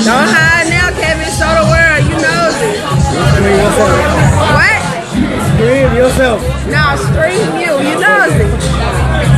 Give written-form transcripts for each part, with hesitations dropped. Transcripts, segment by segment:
Don't hide now, Kevin. Show the world. You knows it. Scream yourself. What? Scream yourself. No, stream you. You knows it.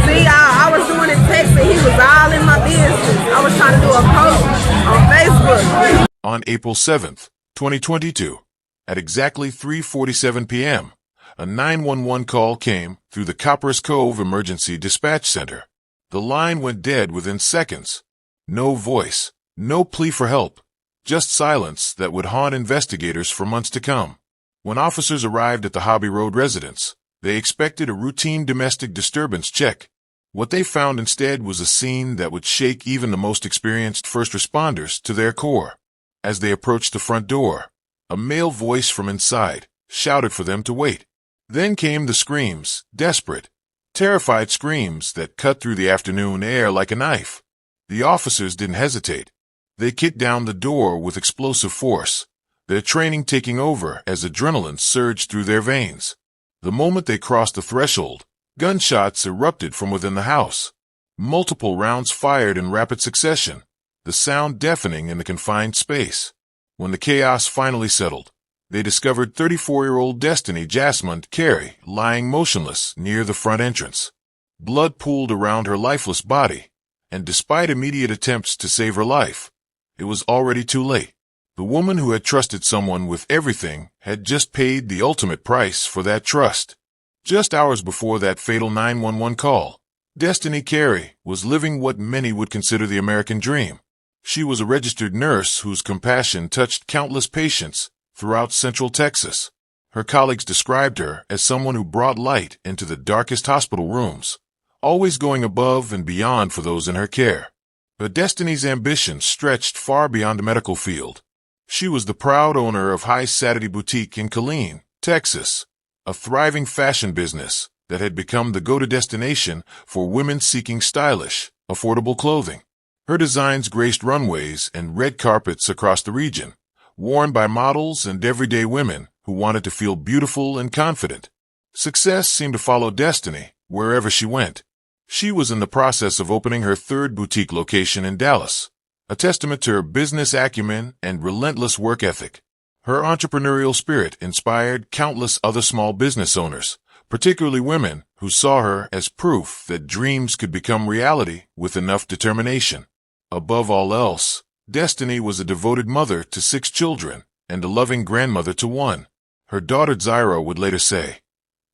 See, I was doing a text and he was all in my business. I was trying to do a post on Facebook. On April 7th, 2022, at exactly 3:47 p.m., a 911 call came through the Coppers Cove Emergency Dispatch Center. The line went dead within seconds. No voice, no plea for help, just silence that would haunt investigators for months to come. When officers arrived at the Hobby Road residence, they expected a routine domestic disturbance check. What they found instead was a scene that would shake even the most experienced first responders to their core. As they approached the front door, a male voice from inside shouted for them to wait. Then came the screams, desperate, terrified screams that cut through the afternoon air like a knife. The officers didn't hesitate. They kicked down the door with explosive force, their training taking over as adrenaline surged through their veins. The moment they crossed the threshold, gunshots erupted from within the house. Multiple rounds fired in rapid succession, the sound deafening in the confined space. When the chaos finally settled, they discovered 34-year-old Destiny Jasmine Carey lying motionless near the front entrance. Blood pooled around her lifeless body, and despite immediate attempts to save her life, it was already too late. The woman who had trusted someone with everything had just paid the ultimate price for that trust. Just hours before that fatal 911 call, Destiny Carey was living what many would consider the American dream. She was a registered nurse whose compassion touched countless patients throughout Central Texas. Her colleagues described her as someone who brought light into the darkest hospital rooms, always going above and beyond for those in her care. But Destiny's ambition stretched far beyond the medical field. She was the proud owner of High Saturday Boutique in Killeen, Texas, a thriving fashion business that had become the go-to destination for women seeking stylish, affordable clothing. Her designs graced runways and red carpets across the region, worn by models and everyday women who wanted to feel beautiful and confident. Success seemed to follow Destiny wherever she went. She was in the process of opening her third boutique location in Dallas, a testament to her business acumen and relentless work ethic. Her entrepreneurial spirit inspired countless other small business owners, particularly women who saw her as proof that dreams could become reality with enough determination. Above all else, Destiny was a devoted mother to 6 children and a loving grandmother to 1. Her daughter Zyra would later say,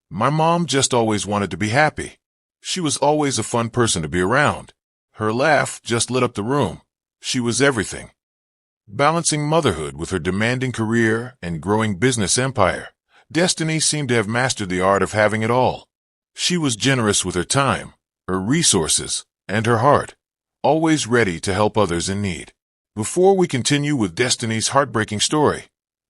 "My mom just always wanted to be happy. She was always a fun person to be around. Her laugh just lit up the room. She was everything." Balancing motherhood with her demanding career and growing business empire, Destiny seemed to have mastered the art of having it all. She was generous with her time, her resources, and her heart, always ready to help others in need. Before we continue with Destiny's heartbreaking story,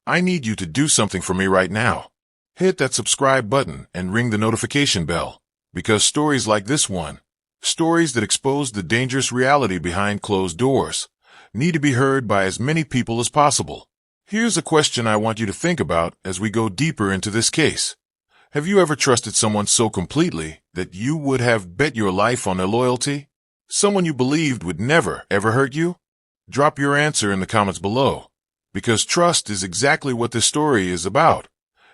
I need you to do something for me right now. Hit that subscribe button and ring the notification bell, because stories like this one, stories that expose the dangerous reality behind closed doors, need to be heard by as many people as possible. Here's a question I want you to think about as we go deeper into this case. Have you ever trusted someone so completely that you would have bet your life on their loyalty? Someone you believed would never, ever hurt you? Drop your answer in the comments below, because trust is exactly what this story is about,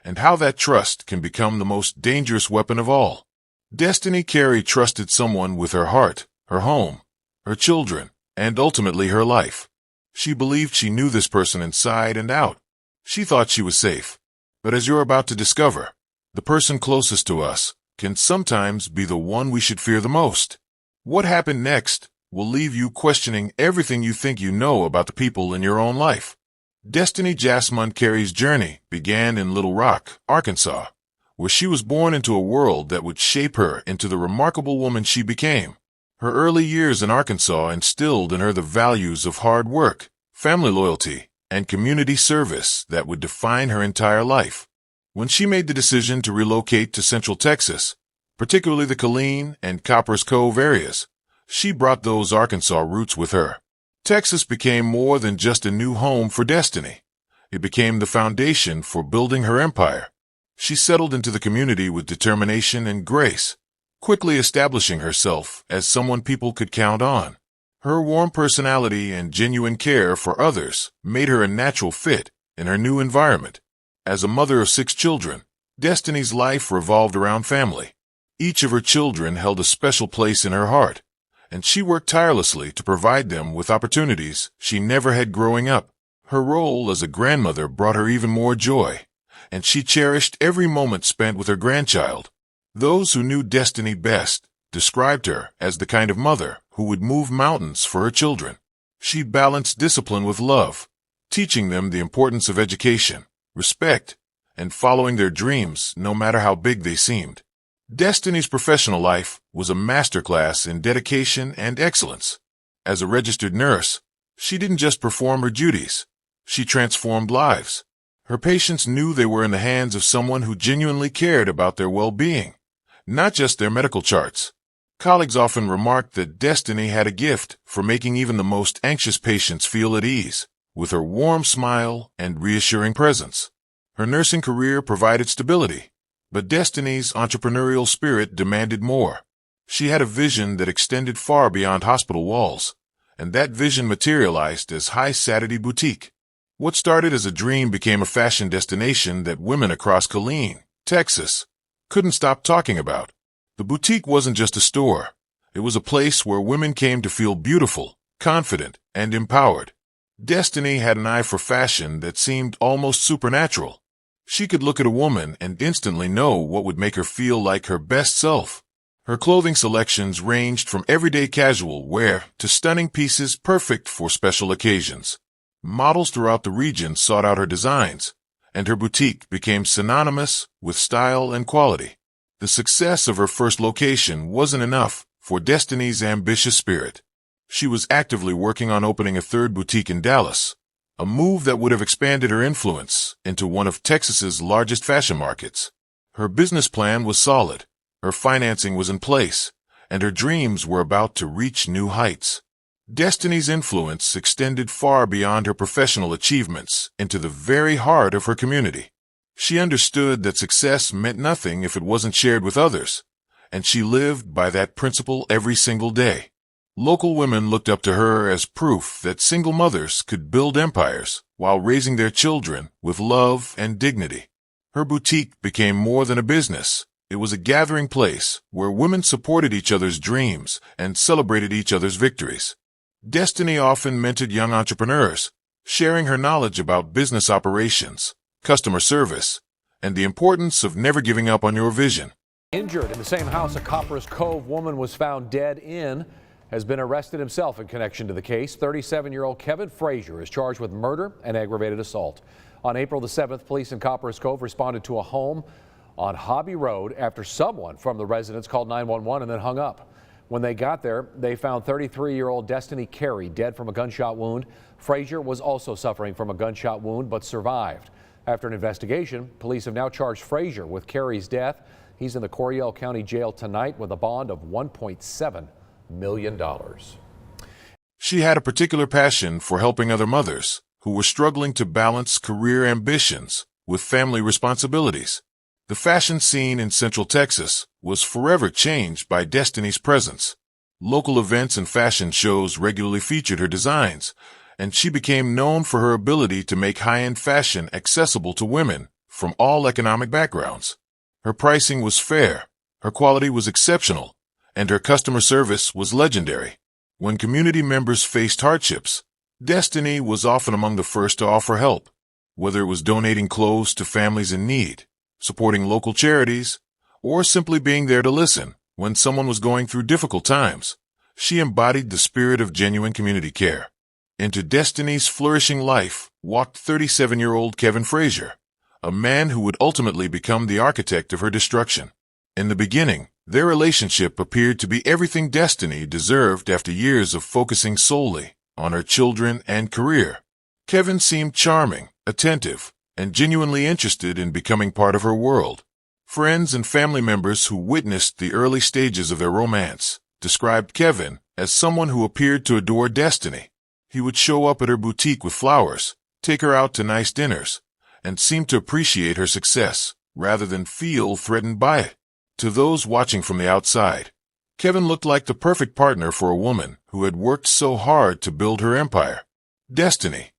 and how that trust can become the most dangerous weapon of all. Destiny Carey trusted someone with her heart, her home, her children, and ultimately her life. She believed she knew this person inside and out. She thought she was safe. But as you're about to discover, the person closest to us can sometimes be the one we should fear the most. What happened next will leave you questioning everything you think you know about the people in your own life. Destiny Jasmine Carey's journey began in Little Rock, Arkansas, where she was born into a world that would shape her into the remarkable woman she became. Her early years in Arkansas instilled in her the values of hard work, family loyalty, and community service that would define her entire life. When she made the decision to relocate to Central Texas, particularly the Killeen and Coppers Cove areas, she brought those Arkansas roots with her. Texas became more than just a new home for Destiny. It became the foundation for building her empire. She settled into the community with determination and grace, quickly establishing herself as someone people could count on. Her warm personality and genuine care for others made her a natural fit in her new environment. As a mother of 6 children, Destiny's life revolved around family. Each of her children held a special place in her heart, and she worked tirelessly to provide them with opportunities she never had growing up. Her role as a grandmother brought her even more joy, and she cherished every moment spent with her grandchild. Those who knew Destiny best described her as the kind of mother who would move mountains for her children. She balanced discipline with love, teaching them the importance of education, respect, and following their dreams no matter how big they seemed. Destiny's professional life was a masterclass in dedication and excellence. As a registered nurse, she didn't just perform her duties, she transformed lives. Her patients knew they were in the hands of someone who genuinely cared about their well-being, not just their medical charts. Colleagues often remarked that Destiny had a gift for making even the most anxious patients feel at ease, with her warm smile and reassuring presence. Her nursing career provided stability, but Destiny's entrepreneurial spirit demanded more. She had a vision that extended far beyond hospital walls, and that vision materialized as High Saturday Boutique. What started as a dream became a fashion destination that women across Killeen, Texas, couldn't stop talking about. The boutique wasn't just a store. It was a place where women came to feel beautiful, confident, and empowered. Destiny had an eye for fashion that seemed almost supernatural. She could look at a woman and instantly know what would make her feel like her best self. Her clothing selections ranged from everyday casual wear to stunning pieces perfect for special occasions. Models throughout the region sought out her designs, and her boutique became synonymous with style and quality. The success of her first location wasn't enough for Destiny's ambitious spirit. She was actively working on opening a 3rd boutique in Dallas, a move that would have expanded her influence into one of Texas's largest fashion markets. Her business plan was solid, her financing was in place, and her dreams were about to reach new heights. Destiny's influence extended far beyond her professional achievements into the very heart of her community. She understood that success meant nothing if it wasn't shared with others, and she lived by that principle every single day. Local women looked up to her as proof that single mothers could build empires while raising their children with love and dignity. Her boutique became more than a business. It was a gathering place where women supported each other's dreams and celebrated each other's victories. Destiny often mentored young entrepreneurs, sharing her knowledge about business operations, customer service, and the importance of never giving up on your vision. Injured in the same house a Copperas Cove woman was found dead in has been arrested himself in connection to the case. 37-year-old Kevin Frazier is charged with murder and aggravated assault. On April the 7th, police in Copperas Cove responded to a home on Hobby Road after someone from the residence called 911 and then hung up. When they got there, they found 33-year-old Destiny Carey dead from a gunshot wound. Frazier was also suffering from a gunshot wound but survived. After an investigation, police have now charged Frazier with Carey's death. He's in the Coryell County Jail tonight with a bond of $1.7 million. She had a particular passion for helping other mothers who were struggling to balance career ambitions with family responsibilities. The fashion scene in Central Texas was forever changed by Destiny's presence. Local events and fashion shows regularly featured her designs, and she became known for her ability to make high-end fashion accessible to women from all economic backgrounds. Her pricing was fair, her quality was exceptional, and her customer service was legendary. When community members faced hardships, Destiny was often among the first to offer help, whether it was donating clothes to families in need, supporting local charities, or simply being there to listen when someone was going through difficult times. She embodied the spirit of genuine community care. Into Destiny's flourishing life walked 37-year-old Kevin Frazier, a man who would ultimately become the architect of her destruction. In the beginning, their relationship appeared to be everything Destiny deserved after years of focusing solely on her children and career. Kevin seemed charming, attentive, and genuinely interested in becoming part of her world. Friends and family members who witnessed the early stages of their romance described Kevin as someone who appeared to adore Destiny. He would show up at her boutique with flowers, take her out to nice dinners, and seem to appreciate her success rather than feel threatened by it. To those watching from the outside, Kevin looked like the perfect partner for a woman who had worked so hard to build her empire. Destiny,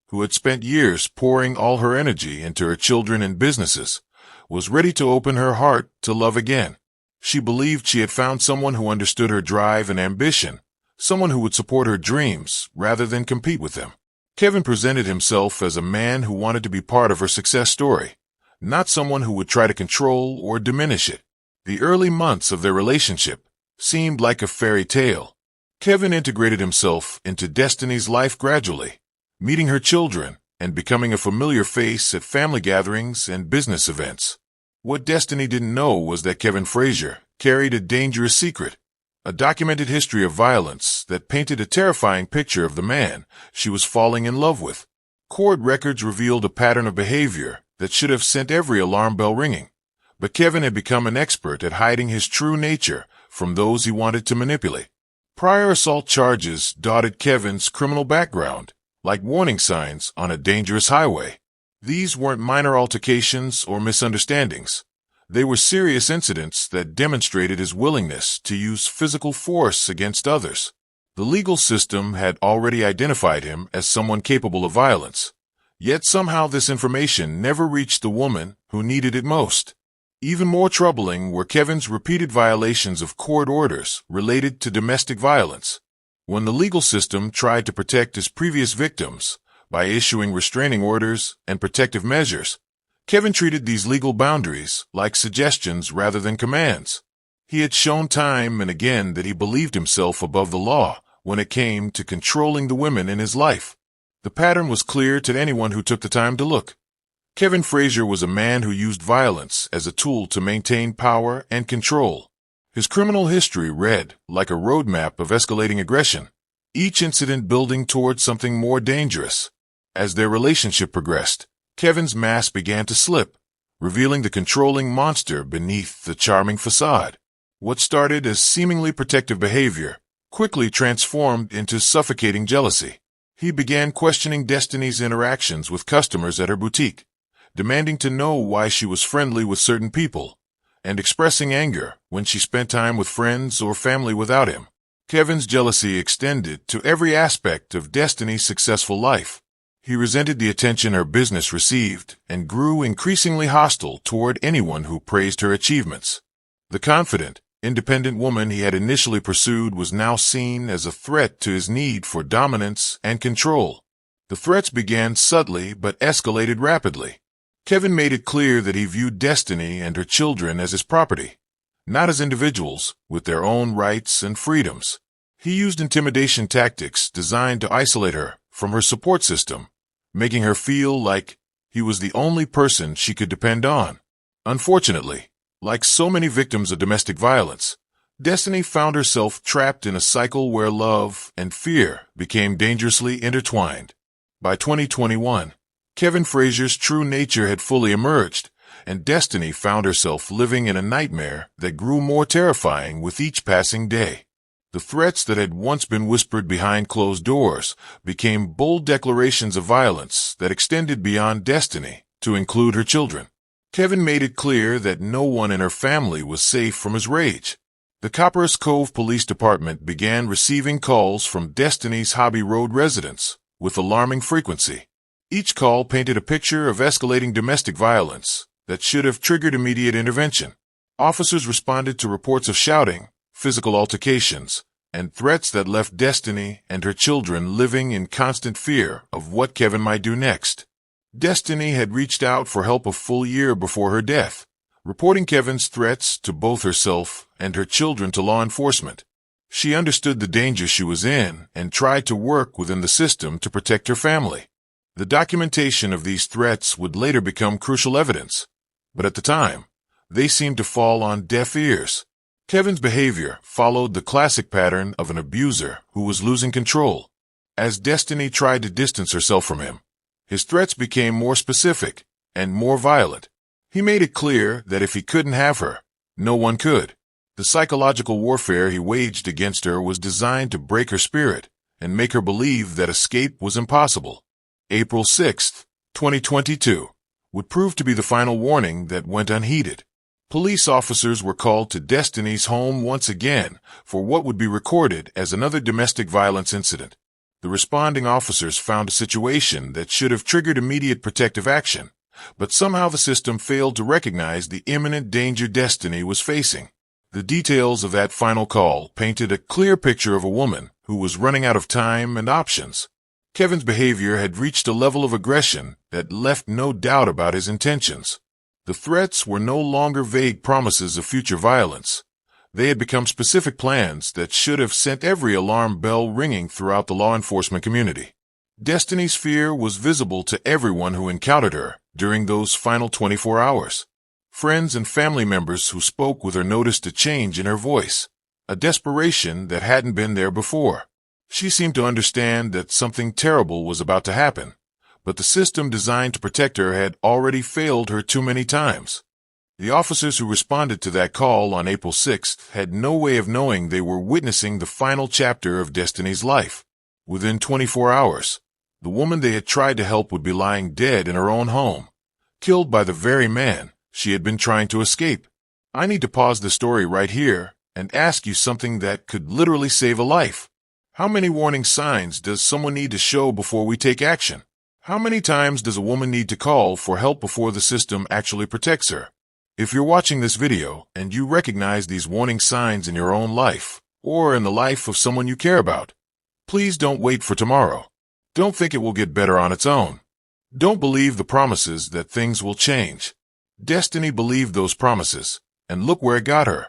who had spent years pouring all her energy into her children and businesses, was ready to open her heart to love again. She believed she had found someone who understood her drive and ambition, someone who would support her dreams rather than compete with them. Kevin presented himself as a man who wanted to be part of her success story, not someone who would try to control or diminish it. The early months of their relationship seemed like a fairy tale. Kevin integrated himself into Destiny's life gradually, meeting her children and becoming a familiar face at family gatherings and business events. What Destiny didn't know was that Kevin Frazier carried a dangerous secret, a documented history of violence that painted a terrifying picture of the man she was falling in love with. Court records revealed a pattern of behavior that should have sent every alarm bell ringing, but Kevin had become an expert at hiding his true nature from those he wanted to manipulate. Prior assault charges dotted Kevin's criminal background, like warning signs on a dangerous highway. These weren't minor altercations or misunderstandings. They were serious incidents that demonstrated his willingness to use physical force against others. The legal system had already identified him as someone capable of violence, yet somehow this information never reached the woman who needed it most. Even more troubling were Kevin's repeated violations of court orders related to domestic violence. When the legal system tried to protect his previous victims by issuing restraining orders and protective measures, Kevin treated these legal boundaries like suggestions rather than commands. He had shown time and again that he believed himself above the law when it came to controlling the women in his life. The pattern was clear to anyone who took the time to look. Kevin Frazier was a man who used violence as a tool to maintain power and control. His criminal history read like a roadmap of escalating aggression, each incident building toward something more dangerous. As their relationship progressed, Kevin's mask began to slip, revealing the controlling monster beneath the charming facade. What started as seemingly protective behavior quickly transformed into suffocating jealousy. He began questioning Destiny's interactions with customers at her boutique, demanding to know why she was friendly with certain people, and expressing anger when she spent time with friends or family without him. Kevin's jealousy extended to every aspect of Destiny's successful life. He resented the attention her business received and grew increasingly hostile toward anyone who praised her achievements. The confident, independent woman he had initially pursued was now seen as a threat to his need for dominance and control. The threats began subtly but escalated rapidly. Kevin made it clear that he viewed Destiny and her children as his property, not as individuals with their own rights and freedoms. He used intimidation tactics designed to isolate her from her support system, making her feel like he was the only person she could depend on. Unfortunately, like so many victims of domestic violence, Destiny found herself trapped in a cycle where love and fear became dangerously intertwined. By 2021, Kevin Frazier's true nature had fully emerged, and Destiny found herself living in a nightmare that grew more terrifying with each passing day. The threats that had once been whispered behind closed doors became bold declarations of violence that extended beyond Destiny to include her children. Kevin made it clear that no one in her family was safe from his rage. The Copperas Cove Police Department began receiving calls from Destiny's Hobby Road residents with alarming frequency. Each call painted a picture of escalating domestic violence that should have triggered immediate intervention. Officers responded to reports of shouting, physical altercations, and threats that left Destiny and her children living in constant fear of what Kevin might do next. Destiny had reached out for help a full year before her death, reporting Kevin's threats to both herself and her children to law enforcement. She understood the danger she was in and tried to work within the system to protect her family. The documentation of these threats would later become crucial evidence, but at the time, they seemed to fall on deaf ears. Kevin's behavior followed the classic pattern of an abuser who was losing control. As Destiny tried to distance herself from him, his threats became more specific and more violent. He made it clear that if he couldn't have her, no one could. The psychological warfare he waged against her was designed to break her spirit and make her believe that escape was impossible. April 6, 2022, would prove to be the final warning that went unheeded. Police officers were called to Destiny's home once again for what would be recorded as another domestic violence incident. The responding officers found a situation that should have triggered immediate protective action, but somehow the system failed to recognize the imminent danger Destiny was facing. The details of that final call painted a clear picture of a woman who was running out of time and options. Kevin's behavior had reached a level of aggression that left no doubt about his intentions. The threats were no longer vague promises of future violence. They had become specific plans that should have sent every alarm bell ringing throughout the law enforcement community. Destiny's fear was visible to everyone who encountered her during those final 24 hours. Friends and family members who spoke with her noticed a change in her voice, a desperation that hadn't been there before. She seemed to understand that something terrible was about to happen, but the system designed to protect her had already failed her too many times. The officers who responded to that call on April 6th had no way of knowing they were witnessing the final chapter of Destiny's life. Within 24 hours, the woman they had tried to help would be lying dead in her own home, killed by the very man she had been trying to escape. I need to pause the story right here and ask you something that could literally save a life. How many warning signs does someone need to show before we take action? How many times does a woman need to call for help before the system actually protects her? If you're watching this video and you recognize these warning signs in your own life or in the life of someone you care about, please don't wait for tomorrow. Don't think it will get better on its own. Don't believe the promises that things will change. Destiny believed those promises, and look where it got her.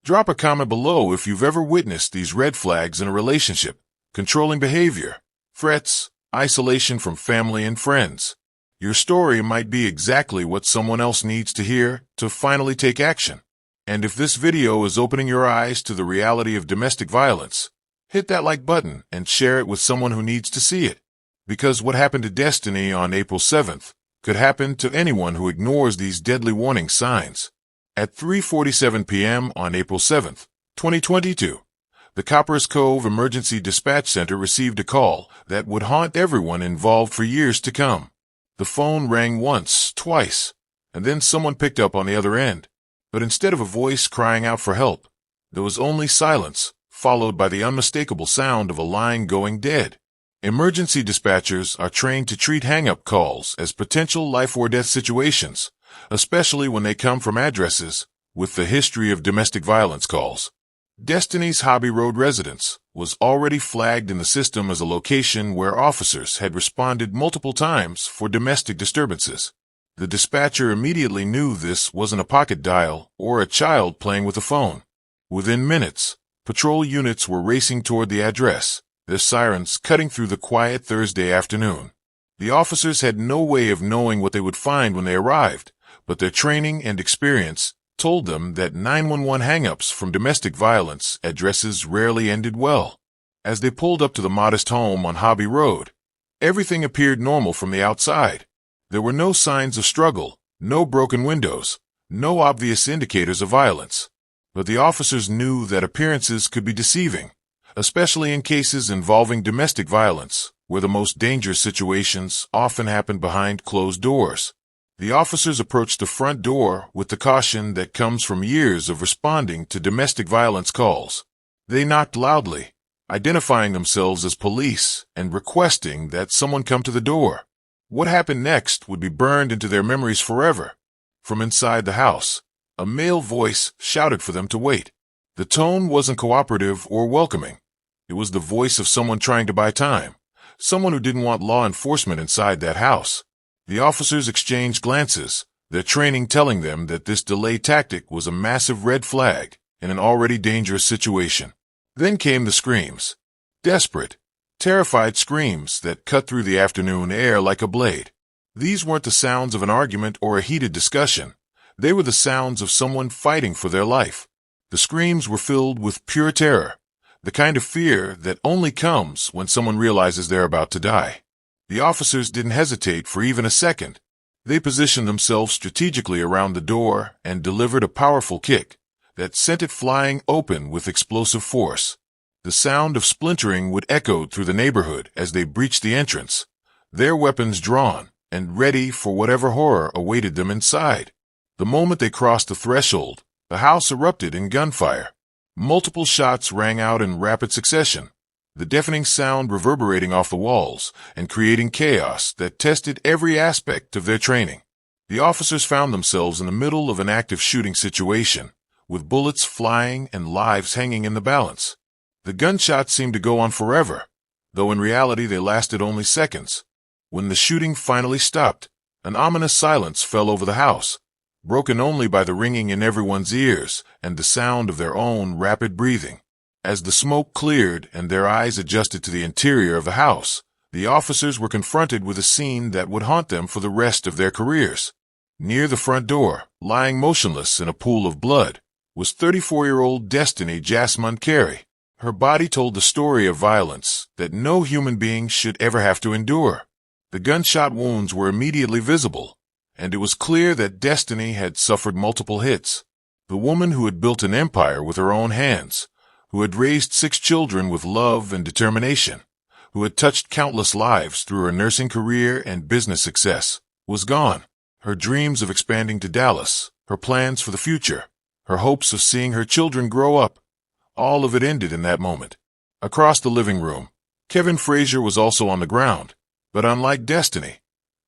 Drop a comment below if you've ever witnessed these red flags in a relationship: controlling behavior, threats, isolation from family and friends. Your story might be exactly what someone else needs to hear to finally take action. And if this video is opening your eyes to the reality of domestic violence, hit that like button and share it with someone who needs to see it. Because what happened to Destiny on April 7th could happen to anyone who ignores these deadly warning signs. At 3:47 p.m. on April 7th, 2022, the Copperas Cove Emergency Dispatch Center received a call that would haunt everyone involved for years to come. The phone rang once, twice, and then someone picked up on the other end. But instead of a voice crying out for help, there was only silence, followed by the unmistakable sound of a line going dead. Emergency dispatchers are trained to treat hang-up calls as potential life-or-death situations, especially when they come from addresses with the history of domestic violence calls. Destiny's Hobby Road residence was already flagged in the system as a location where officers had responded multiple times for domestic disturbances. The dispatcher immediately knew this wasn't a pocket dial or a child playing with a phone. Within minutes, patrol units were racing toward the address, their sirens cutting through the quiet Thursday afternoon. The officers had no way of knowing what they would find when they arrived, but their training and experience told them that 911 hang-ups from domestic violence addresses rarely ended well. As they pulled up to the modest home on Hobby Road, everything appeared normal from the outside. There were no signs of struggle, no broken windows, no obvious indicators of violence. But the officers knew that appearances could be deceiving, especially in cases involving domestic violence, where the most dangerous situations often happen behind closed doors. The officers approached the front door with the caution that comes from years of responding to domestic violence calls. They knocked loudly, identifying themselves as police and requesting that someone come to the door. What happened next would be burned into their memories forever. From inside the house, a male voice shouted for them to wait. The tone wasn't cooperative or welcoming. It was the voice of someone trying to buy time, someone who didn't want law enforcement inside that house. The officers exchanged glances, their training telling them that this delay tactic was a massive red flag in an already dangerous situation. Then came the screams. Desperate, terrified screams that cut through the afternoon air like a blade. These weren't the sounds of an argument or a heated discussion. They were the sounds of someone fighting for their life. The screams were filled with pure terror, the kind of fear that only comes when someone realizes they're about to die. The officers didn't hesitate for even a second. They positioned themselves strategically around the door and delivered a powerful kick that sent it flying open with explosive force. The sound of splintering would echo through the neighborhood as they breached the entrance, their weapons drawn and ready for whatever horror awaited them inside. The moment they crossed the threshold, the house erupted in gunfire. Multiple shots rang out in rapid succession, the deafening sound reverberating off the walls and creating chaos that tested every aspect of their training. The officers found themselves in the middle of an active shooting situation, with bullets flying and lives hanging in the balance. The gunshots seemed to go on forever, though in reality they lasted only seconds. When the shooting finally stopped, an ominous silence fell over the house, broken only by the ringing in everyone's ears and the sound of their own rapid breathing. As the smoke cleared and their eyes adjusted to the interior of the house, the officers were confronted with a scene that would haunt them for the rest of their careers. Near the front door, lying motionless in a pool of blood, was 34-year-old Destiny Jasmine Carey. Her body told the story of violence that no human being should ever have to endure. The gunshot wounds were immediately visible, and it was clear that Destiny had suffered multiple hits. The woman who had built an empire with her own hands, who had raised 6 children with love and determination, who had touched countless lives through her nursing career and business success, was gone. Her dreams of expanding to Dallas, her plans for the future, her hopes of seeing her children grow up, all of it ended in that moment. Across the living room, Kevin Frazier was also on the ground, but unlike Destiny,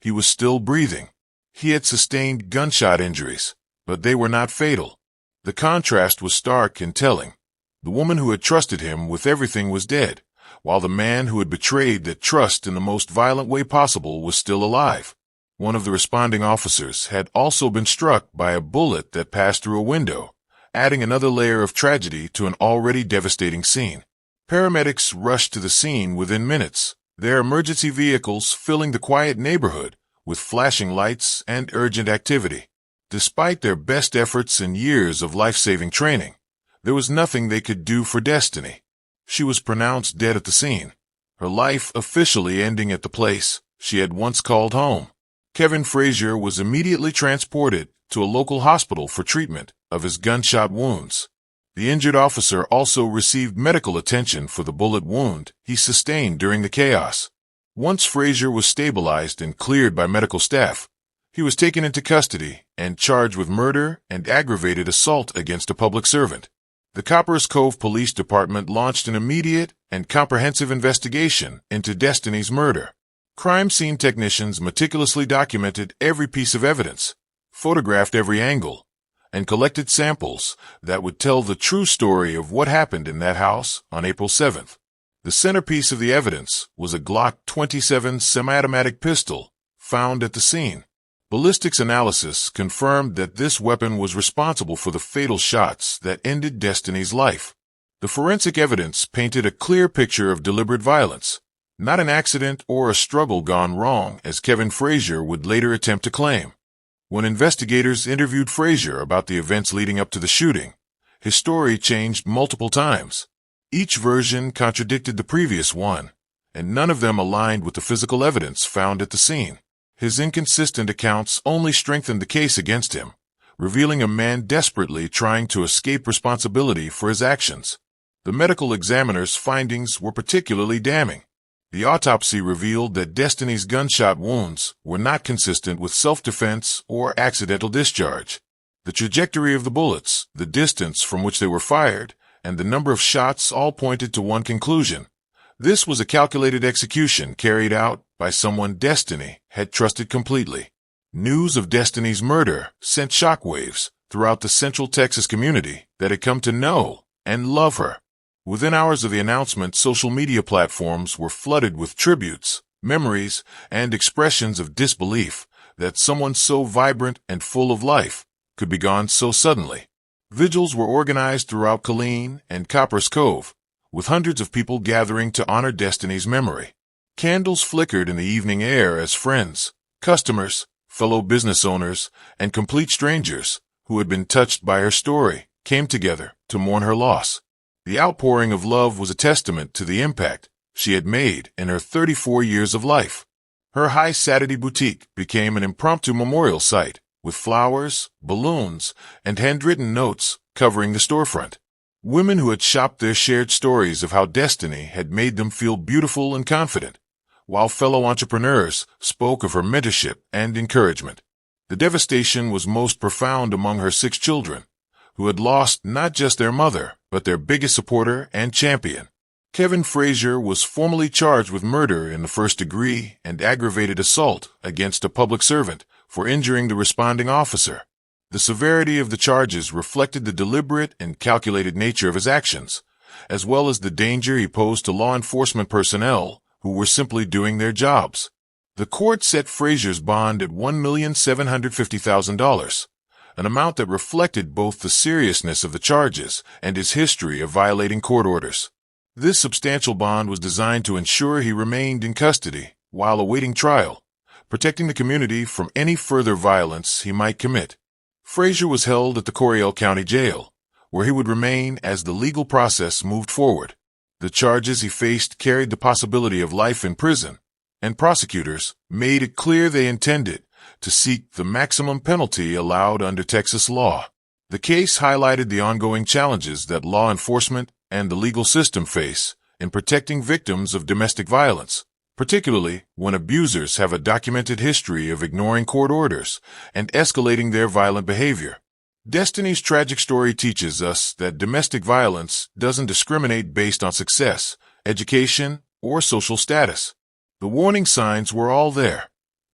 he was still breathing. He had sustained gunshot injuries, but they were not fatal. The contrast was stark and telling. The woman who had trusted him with everything was dead, while the man who had betrayed that trust in the most violent way possible was still alive. One of the responding officers had also been struck by a bullet that passed through a window, adding another layer of tragedy to an already devastating scene. Paramedics rushed to the scene within minutes, their emergency vehicles filling the quiet neighborhood with flashing lights and urgent activity. Despite their best efforts and years of life-saving training, there was nothing they could do for Destiny. She was pronounced dead at the scene, her life officially ending at the place she had once called home. Kevin Frazier was immediately transported to a local hospital for treatment of his gunshot wounds. The injured officer also received medical attention for the bullet wound he sustained during the chaos. Once Frazier was stabilized and cleared by medical staff, he was taken into custody and charged with murder and aggravated assault against a public servant. The Copperas Cove Police Department launched an immediate and comprehensive investigation into Destiny's murder. Crime scene technicians meticulously documented every piece of evidence, photographed every angle, and collected samples that would tell the true story of what happened in that house on April 7th. The centerpiece of the evidence was a Glock 27 semi-automatic pistol found at the scene. Ballistics analysis confirmed that this weapon was responsible for the fatal shots that ended Destiny's life. The forensic evidence painted a clear picture of deliberate violence, not an accident or a struggle gone wrong, as Kevin Frazier would later attempt to claim. When investigators interviewed Frazier about the events leading up to the shooting, his story changed multiple times. Each version contradicted the previous one, and none of them aligned with the physical evidence found at the scene. His inconsistent accounts only strengthened the case against him, revealing a man desperately trying to escape responsibility for his actions. The medical examiner's findings were particularly damning. The autopsy revealed that Destiny's gunshot wounds were not consistent with self-defense or accidental discharge. The trajectory of the bullets, the distance from which they were fired, and the number of shots all pointed to one conclusion. This was a calculated execution carried out by someone Destiny had trusted completely. News of Destiny's murder sent shockwaves throughout the Central Texas community that had come to know and love her. Within hours of the announcement, social media platforms were flooded with tributes, memories, and expressions of disbelief that someone so vibrant and full of life could be gone so suddenly. Vigils were organized throughout Killeen and Copperas Cove, with hundreds of people gathering to honor Destiny's memory. Candles flickered in the evening air as friends, customers, fellow business owners, and complete strangers who had been touched by her story came together to mourn her loss. The outpouring of love was a testament to the impact she had made in her 34 years of life. Her High Saturday boutique became an impromptu memorial site, with flowers, balloons, and handwritten notes covering the storefront. Women who had shopped there shared stories of how Destiny had made them feel beautiful and confident, while fellow entrepreneurs spoke of her mentorship and encouragement. The devastation was most profound among her 6 children, who had lost not just their mother, but their biggest supporter and champion. Kevin Frazier was formally charged with murder in the first degree and aggravated assault against a public servant for injuring the responding officer. The severity of the charges reflected the deliberate and calculated nature of his actions, as well as the danger he posed to law enforcement personnel who were simply doing their jobs. The court set Frazier's bond at $1,750,000, an amount that reflected both the seriousness of the charges and his history of violating court orders. This substantial bond was designed to ensure he remained in custody while awaiting trial, protecting the community from any further violence he might commit. Frazier was held at the Coryell County Jail, where he would remain as the legal process moved forward. The charges he faced carried the possibility of life in prison, and prosecutors made it clear they intended to seek the maximum penalty allowed under Texas law. The case highlighted the ongoing challenges that law enforcement and the legal system face in protecting victims of domestic violence, particularly when abusers have a documented history of ignoring court orders and escalating their violent behavior. Destiny's tragic story teaches us that domestic violence doesn't discriminate based on success, education, or social status. The warning signs were all there.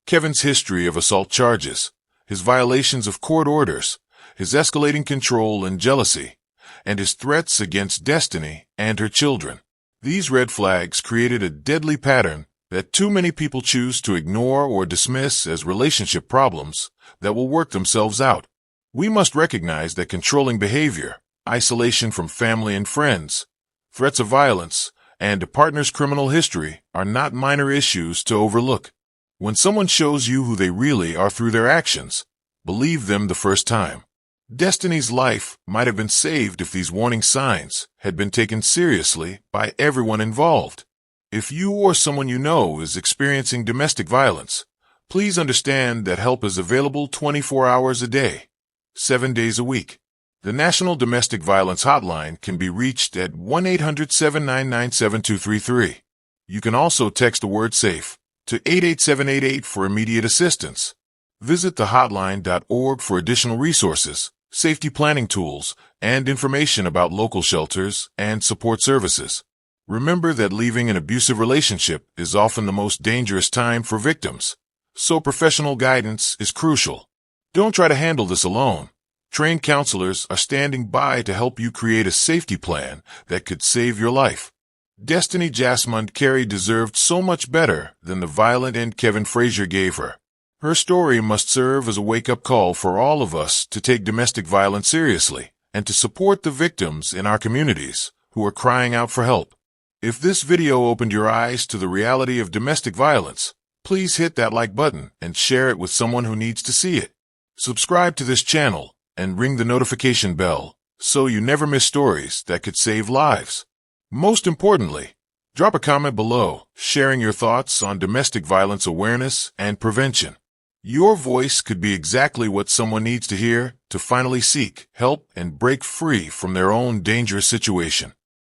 Kevin's history of assault charges, his violations of court orders, his escalating control and jealousy, and his threats against Destiny and her children. These red flags created a deadly pattern that too many people choose to ignore or dismiss as relationship problems that will work themselves out. We must recognize that controlling behavior, isolation from family and friends, threats of violence, and a partner's criminal history are not minor issues to overlook. When someone shows you who they really are through their actions, believe them the first time. Destiny's life might have been saved if these warning signs had been taken seriously by everyone involved. If you or someone you know is experiencing domestic violence, please understand that help is available 24 hours a day, 7 days a week. The National Domestic Violence Hotline can be reached at 1-800-799-7233. You can also text the word SAFE to 88788 for immediate assistance. Visit thehotline.org for additional resources, safety planning tools, and information about local shelters and support services. Remember that leaving an abusive relationship is often the most dangerous time for victims, so professional guidance is crucial. Don't try to handle this alone. Trained counselors are standing by to help you create a safety plan that could save your life. Destiny Jasmine Carey deserved so much better than the violent end Kevin Frazier gave her. Her story must serve as a wake-up call for all of us to take domestic violence seriously and to support the victims in our communities who are crying out for help. If this video opened your eyes to the reality of domestic violence, please hit that like button and share it with someone who needs to see it. Subscribe to this channel and ring the notification bell so you never miss stories that could save lives. Most importantly, drop a comment below sharing your thoughts on domestic violence awareness and prevention. Your voice could be exactly what someone needs to hear to finally seek help and break free from their own dangerous situation.